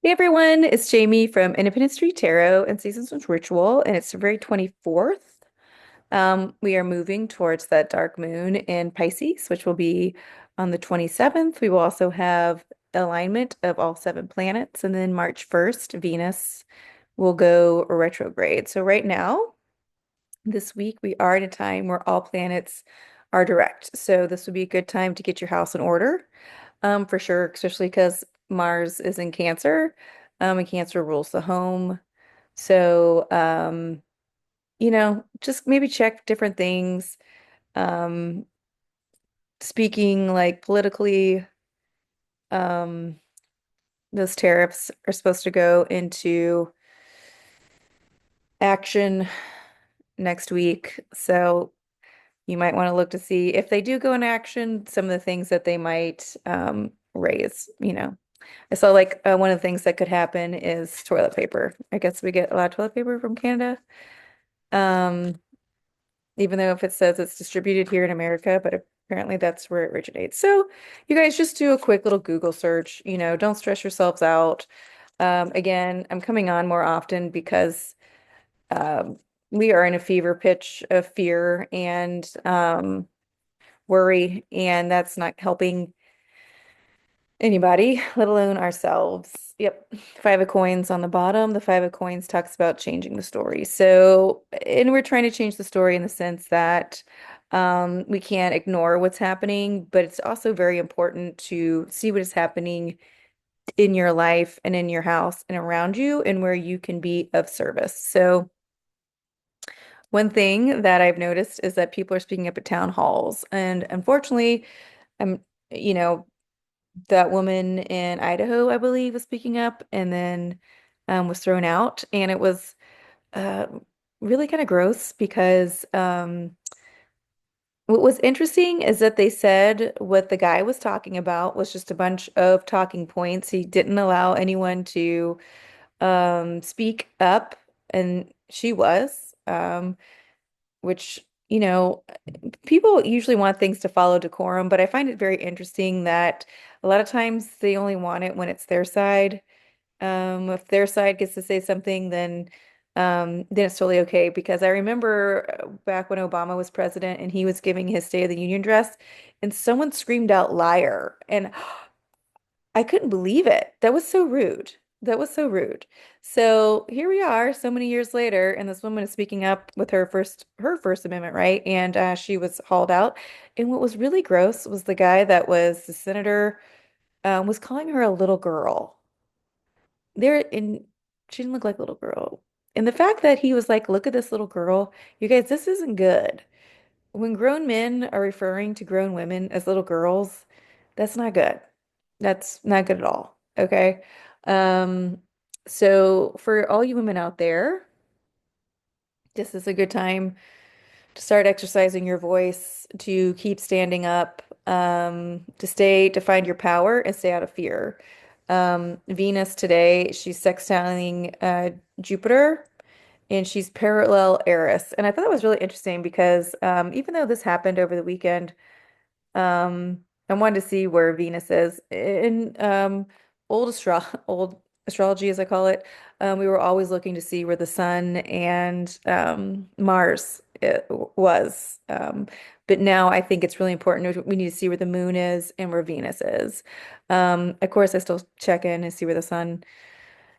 Hey everyone, it's Jamie from Independence Street Tarot and Seasons with Ritual, and it's February 24th. We are moving towards that dark moon in Pisces, which will be on the 27th. We will also have alignment of all seven planets, and then March 1st, Venus will go retrograde. So right now, this week, we are at a time where all planets are direct. So this would be a good time to get your house in order, for sure, especially because Mars is in Cancer, and Cancer rules the home. So, just maybe check different things. Um, Speaking like politically, um, those tariffs are supposed to go into action next week. So you might want to look to see if they do go in action, some of the things that they might raise. I saw like one of the things that could happen is toilet paper. I guess we get a lot of toilet paper from Canada. Um, Even though if it says it's distributed here in America, but apparently that's where it originates. So you guys just do a quick little Google search, don't stress yourselves out. Again, I'm coming on more often because um, we are in a fever pitch of fear and worry, and that's not helping anybody, let alone ourselves. Yep. Five of Coins on the bottom. The Five of Coins talks about changing the story. So, and we're trying to change the story in the sense that we can't ignore what's happening, but it's also very important to see what is happening in your life and in your house and around you and where you can be of service. So, one thing that I've noticed is that people are speaking up at town halls. And unfortunately, I'm, you know, that woman in Idaho, I believe, was speaking up and then was thrown out. And it was uh, really kind of gross because what was interesting is that they said what the guy was talking about was just a bunch of talking points. He didn't allow anyone to speak up, and she was, which, people usually want things to follow decorum, but I find it very interesting that a lot of times they only want it when it's their side. If their side gets to say something, then it's totally okay. Because I remember back when Obama was president and he was giving his State of the Union address, and someone screamed out liar, and I couldn't believe it. That was so rude. That was so rude. So here we are, so many years later, and this woman is speaking up with her First Amendment right, and she was hauled out. And what was really gross was the guy that was the senator was calling her a little girl. There in She didn't look like a little girl. And the fact that he was like, look at this little girl, you guys, this isn't good. When grown men are referring to grown women as little girls, that's not good. That's not good at all. Okay. Um, so for all you women out there, this is a good time to start exercising your voice, to keep standing up, to find your power and stay out of fear. Venus today, she's sextiling Jupiter and she's parallel Eris. And I thought that was really interesting because even though this happened over the weekend, I wanted to see where Venus is in old astrology, as I call it. We were always looking to see where the sun and Mars was. But now I think it's really important. We need to see where the moon is and where Venus is. Of course, I still check in and see where the sun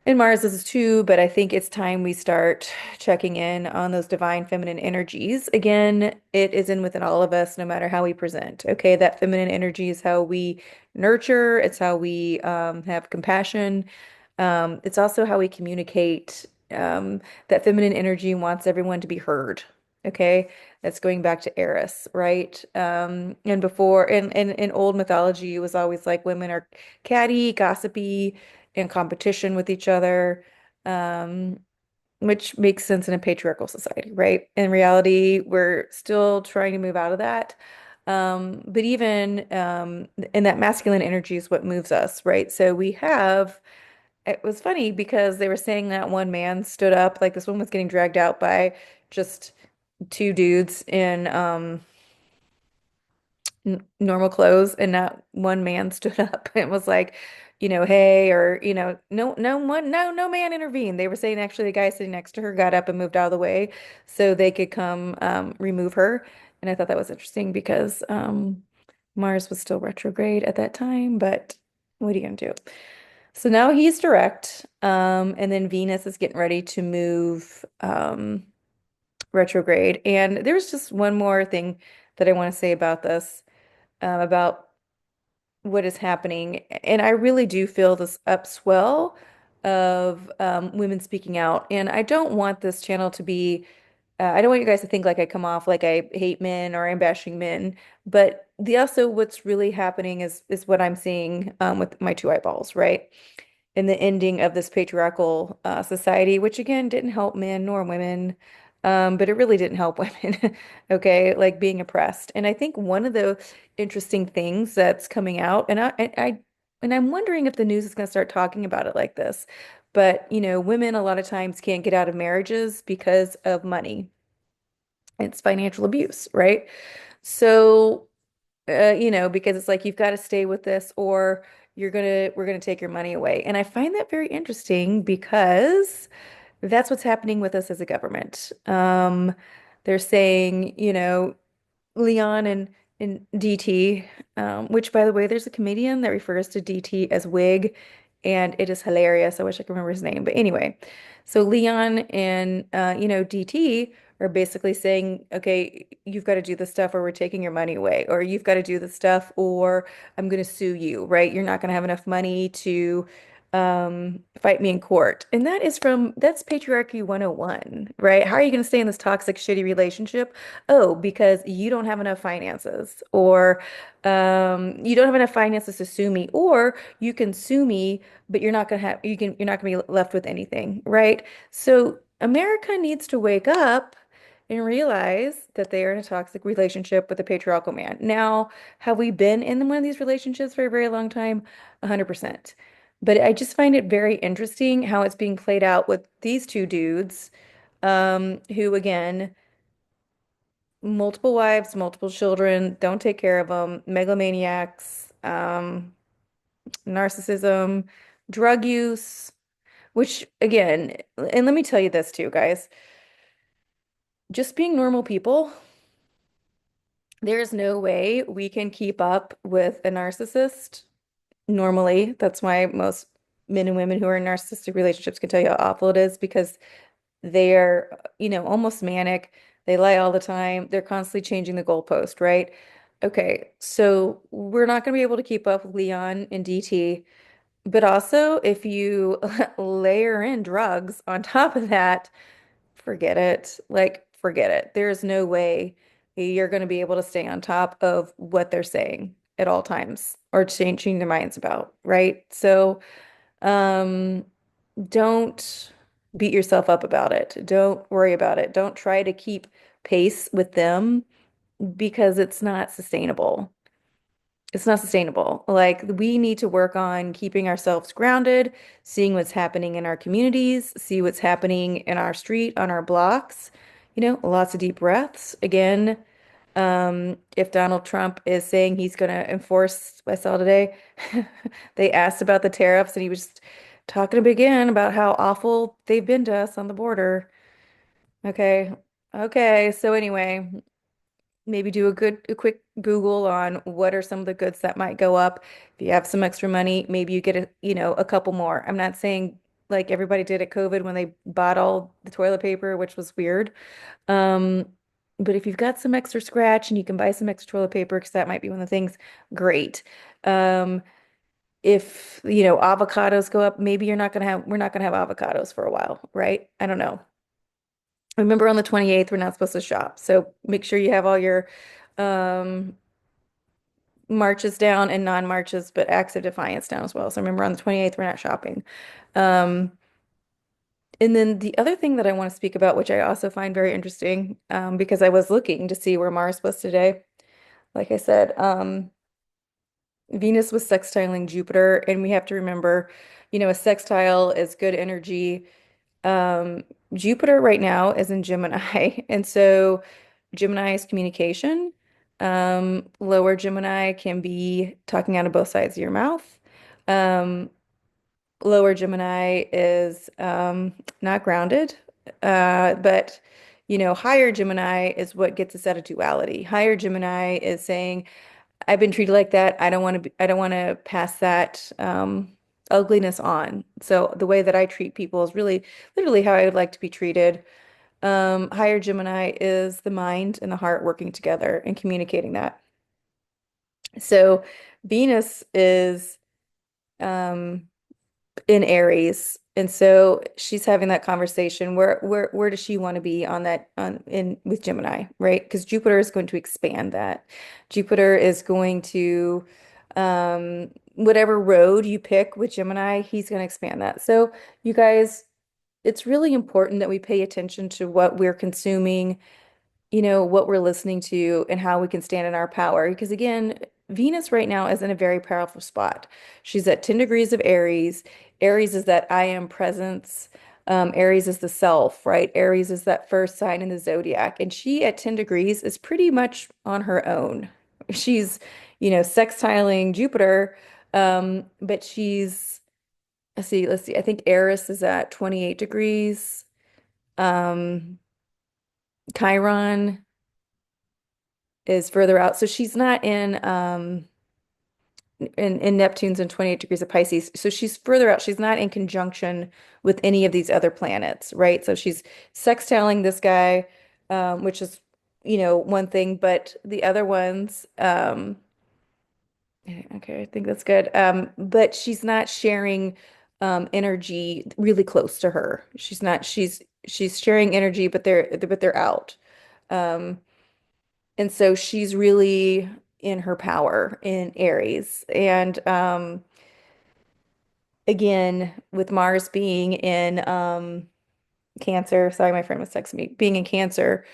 and Mars is too, but I think it's time we start checking in on those divine feminine energies. Again, it is in within all of us, no matter how we present. Okay, that feminine energy is how we nurture, it's how we have compassion. It's also how we communicate. That feminine energy wants everyone to be heard. Okay, that's going back to Eris, right? And before, in old mythology, it was always like women are catty, gossipy, in competition with each other, um, which makes sense in a patriarchal society, right? In reality, we're still trying to move out of that. But even and that masculine energy is what moves us, right? So it was funny because they were saying that one man stood up, like this one was getting dragged out by just two dudes in n normal clothes, and not one man stood up and was like, hey, or no man intervened. They were saying actually the guy sitting next to her got up and moved out of the way so they could come remove her. And I thought that was interesting because Mars was still retrograde at that time, but what are you gonna do? So now he's direct, and then Venus is getting ready to move retrograde. And there's just one more thing that I want to say about this, about what is happening. And I really do feel this upswell of women speaking out. And I don't want this channel to be, I don't want you guys to think like I come off like I hate men or I'm bashing men. But the also what's really happening is what I'm seeing with my two eyeballs, right? In the ending of this patriarchal society, which again didn't help men nor women, but it really didn't help women, okay, like being oppressed. And I think one of the interesting things that's coming out, and I'm wondering if the news is going to start talking about it like this, but women a lot of times can't get out of marriages because of money. It's financial abuse, right? So because it's like you've got to stay with this or we're gonna take your money away. And I find that very interesting because that's what's happening with us as a government. They're saying, Leon and DT, which by the way, there's a comedian that refers to DT as wig, and it is hilarious. I wish I could remember his name. But anyway, so Leon and DT are basically saying, okay, you've got to do this stuff or we're taking your money away, or you've got to do this stuff or I'm going to sue you, right? You're not going to have enough money to fight me in court. And that's patriarchy 101, right? How are you going to stay in this toxic, shitty relationship? Oh, because you don't have enough finances, or you don't have enough finances to sue me, or you can sue me, but you're not gonna be left with anything, right? So America needs to wake up and realize that they are in a toxic relationship with a patriarchal man. Now, have we been in one of these relationships for a very long time? 100%. But I just find it very interesting how it's being played out with these two dudes, who again, multiple wives, multiple children, don't take care of them, megalomaniacs, narcissism, drug use, which again, and let me tell you this too, guys, just being normal people, there's no way we can keep up with a narcissist normally. That's why most men and women who are in narcissistic relationships can tell you how awful it is because they're, almost manic. They lie all the time. They're constantly changing the goalpost, right? Okay, so we're not going to be able to keep up with Leon and DT. But also, if you layer in drugs on top of that, forget it. Like, forget it. There's no way you're going to be able to stay on top of what they're saying at all times or changing their minds about, right? So, um, don't beat yourself up about it. Don't worry about it. Don't try to keep pace with them because it's not sustainable. It's not sustainable. Like, we need to work on keeping ourselves grounded, seeing what's happening in our communities, see what's happening in our street, on our blocks. Lots of deep breaths. Again, if Donald Trump is saying he's going to enforce, I saw today, they asked about the tariffs and he was talking again about how awful they've been to us on the border. Okay. Okay. So anyway, maybe do a quick Google on what are some of the goods that might go up. If you have some extra money, maybe you get a couple more. I'm not saying like everybody did at COVID when they bought all the toilet paper, which was weird. Um, but if you've got some extra scratch and you can buy some extra toilet paper, because that might be one of the things, great. Um, if, avocados go up, maybe we're not gonna have avocados for a while, right? I don't know. Remember on the 28th, we're not supposed to shop. So make sure you have all your um marches down and non-marches, but acts of defiance down as well. So remember on the 28th, we're not shopping. Um, and then the other thing that I want to speak about, which I also find very interesting, because I was looking to see where Mars was today. Like I said, Venus was sextiling Jupiter, and we have to remember, a sextile is good energy. Um, Jupiter right now is in Gemini, and so Gemini is communication. Lower Gemini can be talking out of both sides of your mouth. Um, Lower Gemini is not grounded, but higher Gemini is what gets us out of duality. Higher Gemini is saying, "I've been treated like that. I don't want to be, I don't want to pass that ugliness on." So the way that I treat people is really, literally how I would like to be treated. Higher Gemini is the mind and the heart working together and communicating that. So Venus is um, in Aries, and so she's having that conversation. Where does she want to be on that on in with Gemini, right? Because Jupiter is going to expand that. Jupiter is going to whatever road you pick with Gemini, he's going to expand that. So you guys, it's really important that we pay attention to what we're consuming, what we're listening to and how we can stand in our power. Because again, Venus right now is in a very powerful spot. She's at 10 degrees of Aries. Aries is that I am presence. Aries is the self, right? Aries is that first sign in the zodiac. And she at 10 degrees is pretty much on her own. She's, sextiling Jupiter, but she's, let's see. I think Eris is at 28 degrees. Um, Chiron is further out. So she's not in Neptune's in 28 degrees of Pisces. So she's further out. She's not in conjunction with any of these other planets, right? So she's sextiling this guy, which is, one thing, but the other ones, okay, I think that's good. But she's not sharing energy really close to her. She's sharing energy, but they're out. Um, And so she's really in her power in Aries. And again, with Mars being in Cancer, sorry, my friend was texting me, being in Cancer,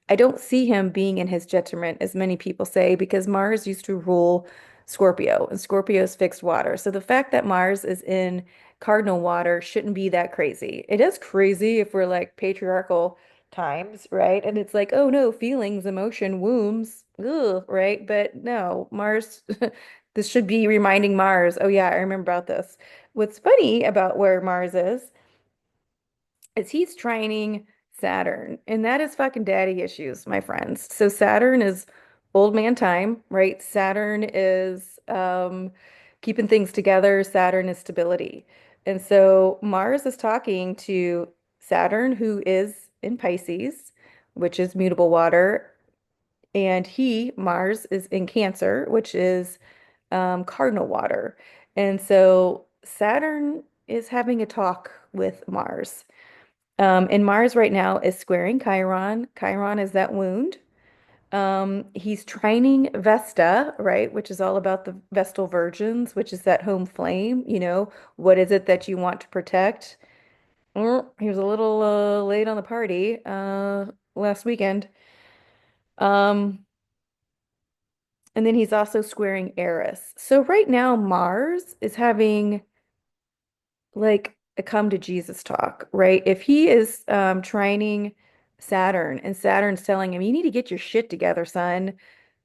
I don't see him being in his detriment, as many people say, because Mars used to rule Scorpio, and Scorpio is fixed water. So the fact that Mars is in cardinal water shouldn't be that crazy. It is crazy if we're like patriarchal times, right? And it's like, oh no, feelings, emotion, wombs, ugh, right? But no, Mars, this should be reminding Mars, oh yeah, I remember about this. What's funny about where Mars is he's trining Saturn, and that is fucking daddy issues, my friends. So Saturn is old man time, right? Saturn is keeping things together. Saturn is stability. And so Mars is talking to Saturn, who is in Pisces, which is mutable water, and Mars, is in Cancer, which is cardinal water. And so Saturn is having a talk with Mars. And Mars right now is squaring Chiron. Chiron is that wound. He's trining Vesta, right, which is all about the Vestal virgins, which is that home flame. What is it that you want to protect? He was a little late on the party last weekend. Um, and then he's also squaring Eris. So right now, Mars is having like a come to Jesus talk, right? If he is training Saturn and Saturn's telling him, you need to get your shit together, son,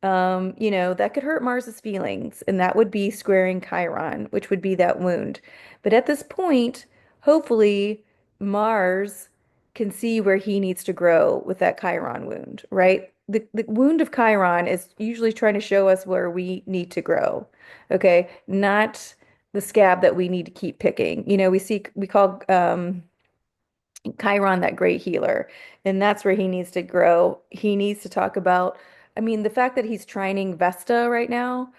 that could hurt Mars's feelings, and that would be squaring Chiron, which would be that wound. But at this point, hopefully, Mars can see where he needs to grow with that Chiron wound, right? The wound of Chiron is usually trying to show us where we need to grow, okay? Not the scab that we need to keep picking. We call Chiron that great healer, and that's where he needs to grow. He needs to talk about, I mean, the fact that he's trining Vesta right now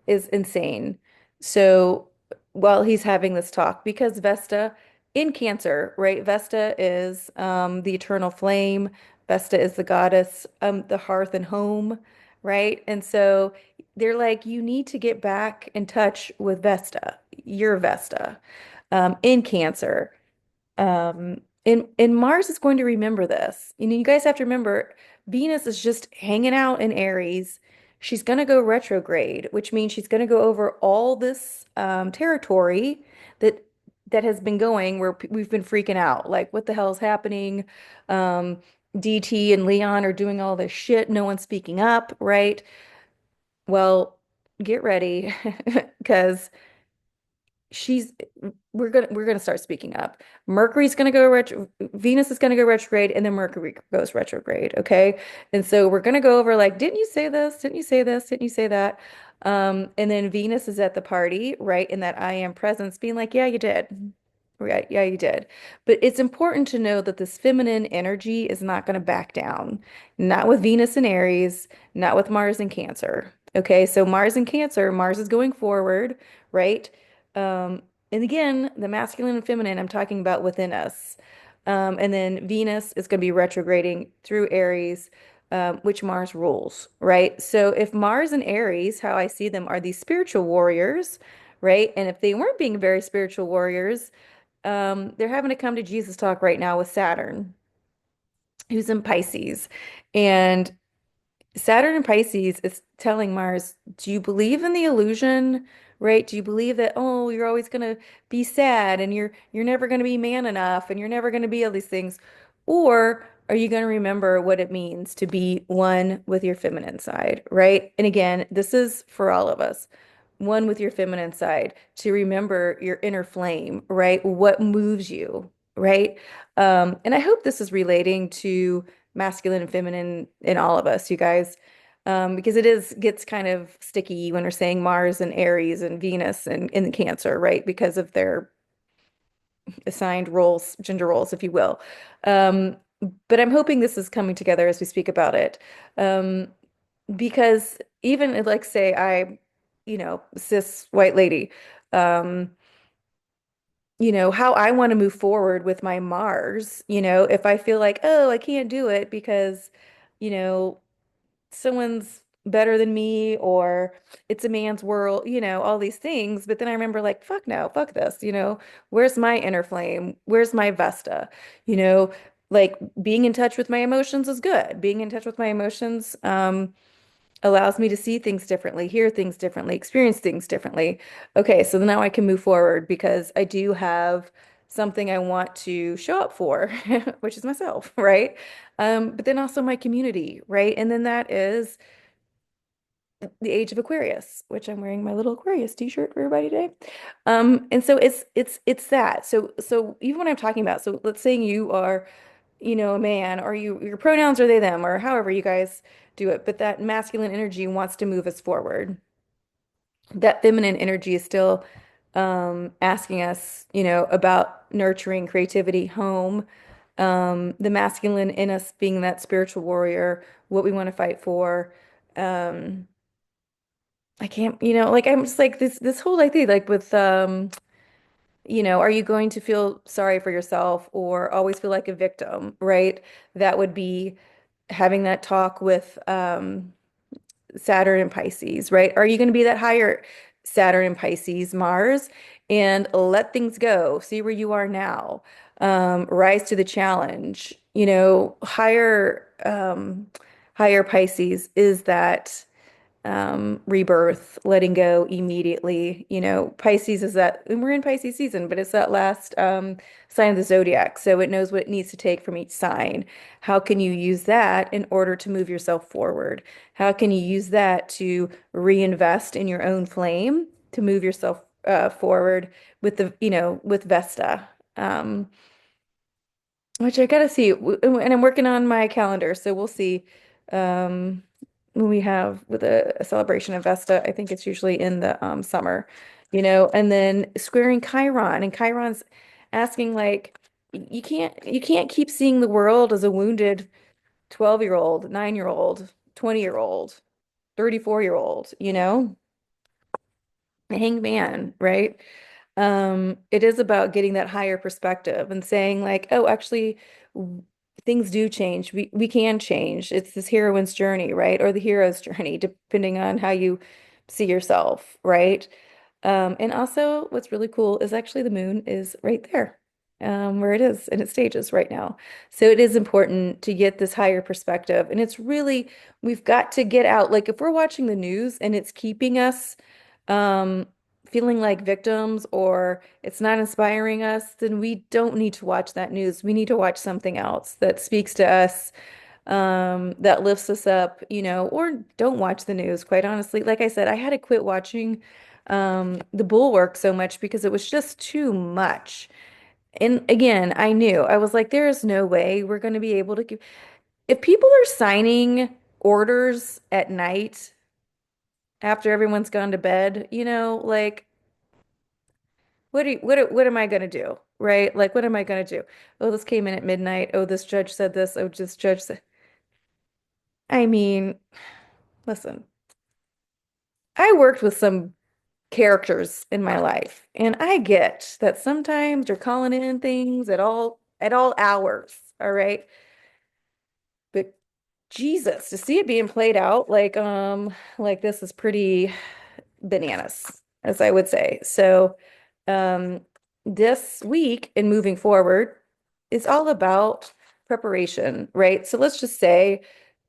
is insane. So while he's having this talk, because Vesta in Cancer, right? Vesta is the eternal flame. Vesta is the goddess, the hearth and home, right? And so they're like, you need to get back in touch with Vesta, your Vesta, in Cancer. And Mars is going to remember this. You guys have to remember Venus is just hanging out in Aries. She's going to go retrograde, which means she's going to go over all this territory that that has been going where we've been freaking out. Like, what the hell is happening? Um, DT and Leon are doing all this shit. No one's speaking up, right? Well, get ready because she's we're gonna start speaking up. Mercury's gonna go retro, Venus is gonna go retrograde, and then Mercury goes retrograde. Okay, and so we're gonna go over like, didn't you say this? Didn't you say this? Didn't you say that? And then Venus is at the party, right? In that I am presence, being like, yeah, you did. Right, yeah, you did. But it's important to know that this feminine energy is not going to back down. Not with Venus and Aries, not with Mars and Cancer. Okay, so Mars and Cancer, Mars is going forward, right? Um, and again, the masculine and feminine, I'm talking about within us. And then Venus is going to be retrograding through Aries, which Mars rules, right? So if Mars and Aries, how I see them, are these spiritual warriors, right? And if they weren't being very spiritual warriors, they're having to come to Jesus talk right now with Saturn, who's in Pisces. And Saturn in Pisces is telling Mars, do you believe in the illusion? Right? Do you believe that, oh, you're always gonna be sad and you're never gonna be man enough and you're never gonna be all these things? Or are you gonna remember what it means to be one with your feminine side, right? And again, this is for all of us. One with your feminine side, to remember your inner flame, right? What moves you, right? And I hope this is relating to masculine and feminine in all of us, you guys, because it is gets kind of sticky when we're saying Mars and Aries and Venus and in Cancer, right? Because of their assigned roles, gender roles, if you will. Um, but I'm hoping this is coming together as we speak about it. Um, because even like say cis white lady, um, how I want to move forward with my Mars, if I feel like, oh, I can't do it because, you know, someone's better than me or it's a man's world, all these things. But then I remember like, fuck no, fuck this, where's my inner flame? Where's my Vesta? You know, like being in touch with my emotions is good. Being in touch with my emotions, allows me to see things differently, hear things differently, experience things differently. Okay, so now I can move forward because I do have something I want to show up for, which is myself, right? But then also my community, right? And then that is the age of Aquarius, which I'm wearing my little Aquarius t-shirt for everybody today. And so it's that. So even when I'm talking about, so let's say you are, a man, or your pronouns are they, them, or however you guys do it, but that masculine energy wants to move us forward. That feminine energy is still asking us, about nurturing creativity, home, the masculine in us being that spiritual warrior, what we want to fight for. Um, I can't, like I'm just like this whole like thing, like with are you going to feel sorry for yourself or always feel like a victim, right? That would be having that talk with Saturn and Pisces, right? Are you going to be that higher Saturn and Pisces, Mars, and let things go, see where you are now, rise to the challenge, higher Pisces is that rebirth, letting go immediately. Pisces is that, and we're in Pisces season, but it's that last sign of the zodiac. So it knows what it needs to take from each sign. How can you use that in order to move yourself forward? How can you use that to reinvest in your own flame to move yourself forward with with Vesta? Which I gotta see, and I'm working on my calendar, so we'll see. Um, when we have with a celebration of Vesta, I think it's usually in the summer, and then squaring Chiron, and Chiron's asking like, you can't keep seeing the world as a wounded 12-year-old, 9-year-old, 20-year-old, 34-year-old, a hanged man, right? It is about getting that higher perspective and saying like, oh, actually, w- things do change. We can change. It's this heroine's journey, right? Or the hero's journey, depending on how you see yourself, right? And also, what's really cool is actually the moon is right there, where it is in its stages right now. So it is important to get this higher perspective. And it's really, we've got to get out. Like if we're watching the news and it's keeping us, um, feeling like victims or it's not inspiring us, then we don't need to watch that news. We need to watch something else that speaks to us, that lifts us up, or don't watch the news, quite honestly. Like I said, I had to quit watching the Bulwark so much because it was just too much. And again, I knew, I was like, there is no way we're going to be able to give, if people are signing orders at night after everyone's gone to bed, like what am I gonna do? Right? Like what am I gonna do? Oh, this came in at midnight. Oh, this judge said this. Oh, this judge said. I mean, listen, I worked with some characters in my life, and I get that sometimes you're calling in things at all hours, all right? But Jesus, to see it being played out like this is pretty bananas, as I would say. So, um, this week and moving forward is all about preparation, right? So let's just say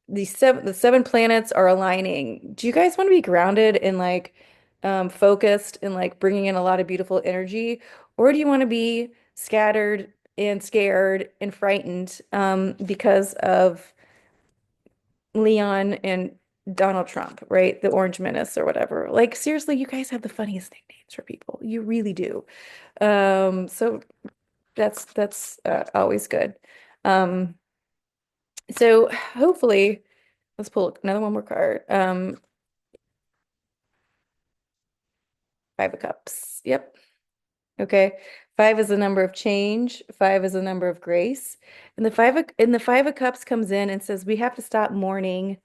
the seven planets are aligning. Do you guys want to be grounded and like focused and like bringing in a lot of beautiful energy, or do you want to be scattered and scared and frightened because of Leon and Donald Trump, right? The Orange Menace or whatever. Like seriously, you guys have the funniest nicknames for people. You really do. So that's always good. Um, so hopefully, let's pull another one more card. Five of Cups. Yep. Okay. Five is the number of change. Five is the number of grace. And the Five of Cups comes in and says we have to stop mourning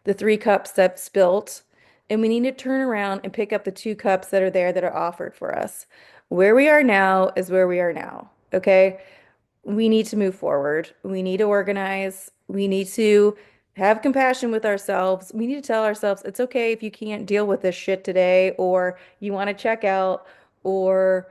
the three cups that spilt, and we need to turn around and pick up the two cups that are there that are offered for us. Where we are now is where we are now. Okay. We need to move forward. We need to organize. We need to have compassion with ourselves. We need to tell ourselves it's okay if you can't deal with this shit today, or you want to check out, or,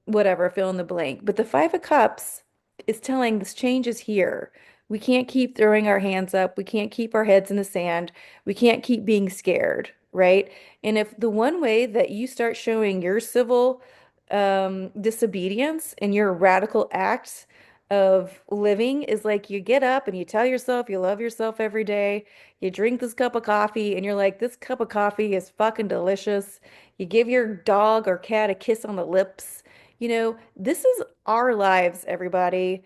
whatever, fill in the blank. But the Five of Cups is telling this change is here. We can't keep throwing our hands up. We can't keep our heads in the sand. We can't keep being scared, right? And if the one way that you start showing your civil disobedience and your radical acts of living is like you get up and you tell yourself you love yourself every day. You drink this cup of coffee and you're like, this cup of coffee is fucking delicious. You give your dog or cat a kiss on the lips. This is our lives, everybody.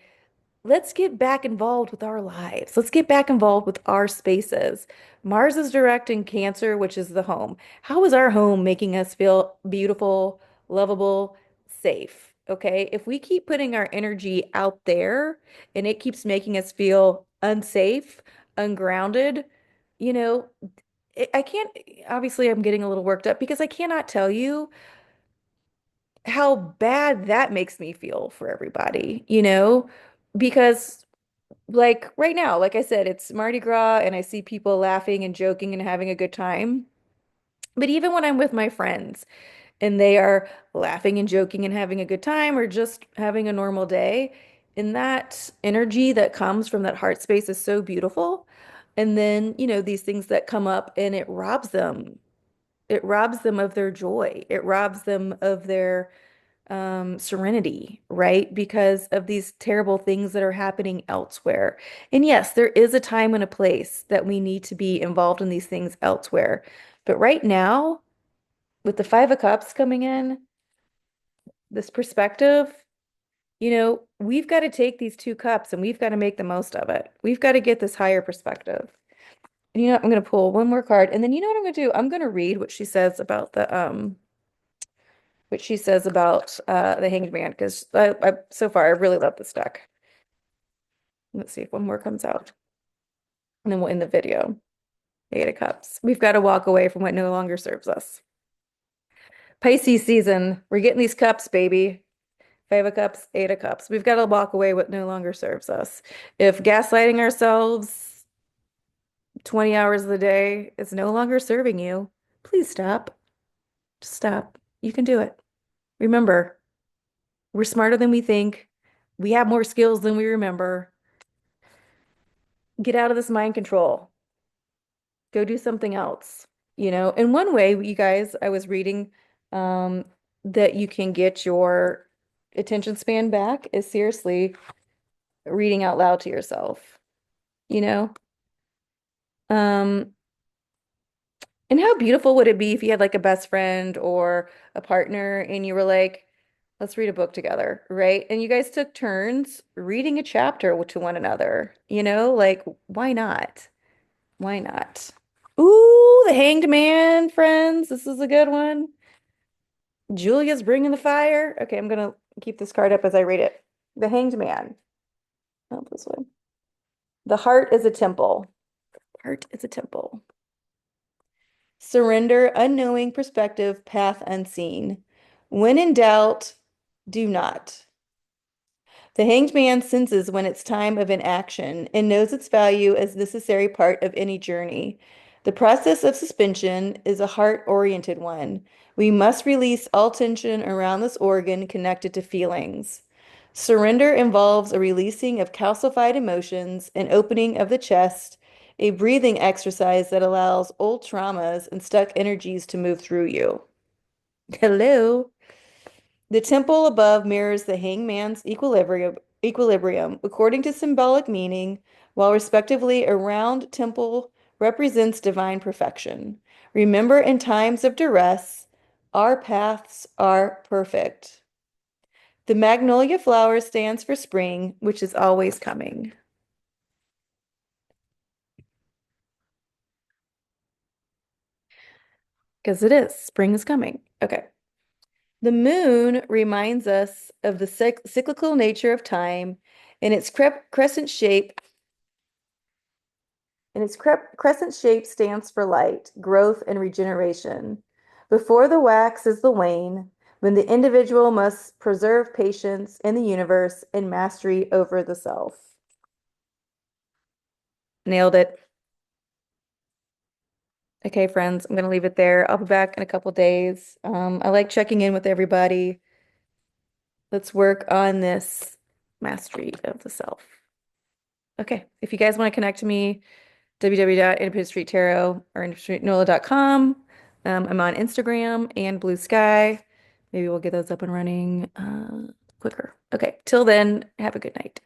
Let's get back involved with our lives. Let's get back involved with our spaces. Mars is direct in Cancer, which is the home. How is our home making us feel beautiful, lovable, safe? Okay. If we keep putting our energy out there and it keeps making us feel unsafe, ungrounded, you know, I can't, obviously, I'm getting a little worked up because I cannot tell you how bad that makes me feel for everybody, because like right now, like I said, it's Mardi Gras and I see people laughing and joking and having a good time. But even when I'm with my friends and they are laughing and joking and having a good time or just having a normal day, and that energy that comes from that heart space is so beautiful. And then, these things that come up and it robs them. It robs them of their joy. It robs them of their serenity, right? Because of these terrible things that are happening elsewhere. And yes, there is a time and a place that we need to be involved in these things elsewhere. But right now, with the Five of Cups coming in, this perspective, we've got to take these two cups and we've got to make the most of it. We've got to get this higher perspective. And I'm going to pull one more card, and then you know what I'm going to do? I'm going to read what she says about the Hanged Man because I so far I really love this deck. Let's see if one more comes out, and then we'll end the video. Eight of Cups. We've got to walk away from what no longer serves us. Pisces season. We're getting these cups, baby. Five of Cups, Eight of Cups. We've got to walk away what no longer serves us. If gaslighting ourselves 20 hours of the day is no longer serving you, please stop. Just stop. You can do it. Remember, we're smarter than we think. We have more skills than we remember. Get out of this mind control. Go do something else. In one way, you guys, I was reading um, that you can get your attention span back is seriously reading out loud to yourself, you know? Um, and how beautiful would it be if you had like a best friend or a partner and you were like, let's read a book together, right? And you guys took turns reading a chapter to one another, you know? Like, why not? Why not? Ooh, the Hanged Man, friends. This is a good one. Julia's bringing the fire. Okay, I'm gonna keep this card up as I read it. The Hanged Man. Oh, this one. The heart is a temple. Heart is a temple. Surrender, unknowing perspective, path unseen. When in doubt, do not. The hanged man senses when it's time of inaction and knows its value as necessary part of any journey. The process of suspension is a heart-oriented one. We must release all tension around this organ connected to feelings. Surrender involves a releasing of calcified emotions, an opening of the chest, a breathing exercise that allows old traumas and stuck energies to move through you. Hello. The temple above mirrors the hangman's equilibrium according to symbolic meaning, while respectively a round temple represents divine perfection. Remember, in times of duress, our paths are perfect. The magnolia flower stands for spring, which is always coming. Because it is. Spring is coming. Okay. The moon reminds us of the cyclical nature of time and its crescent shape and its crescent shape stands for light, growth, and regeneration. Before the wax is the wane, when the individual must preserve patience in the universe and mastery over the self. Nailed it. Okay, friends, I'm going to leave it there. I'll be back in a couple days. I like checking in with everybody. Let's work on this mastery of the self. Okay, if you guys want to connect to me, www.IndependenceStTarot or IndependenceStNola.com. I'm on Instagram and Bluesky. Maybe we'll get those up and running quicker. Okay, till then, have a good night.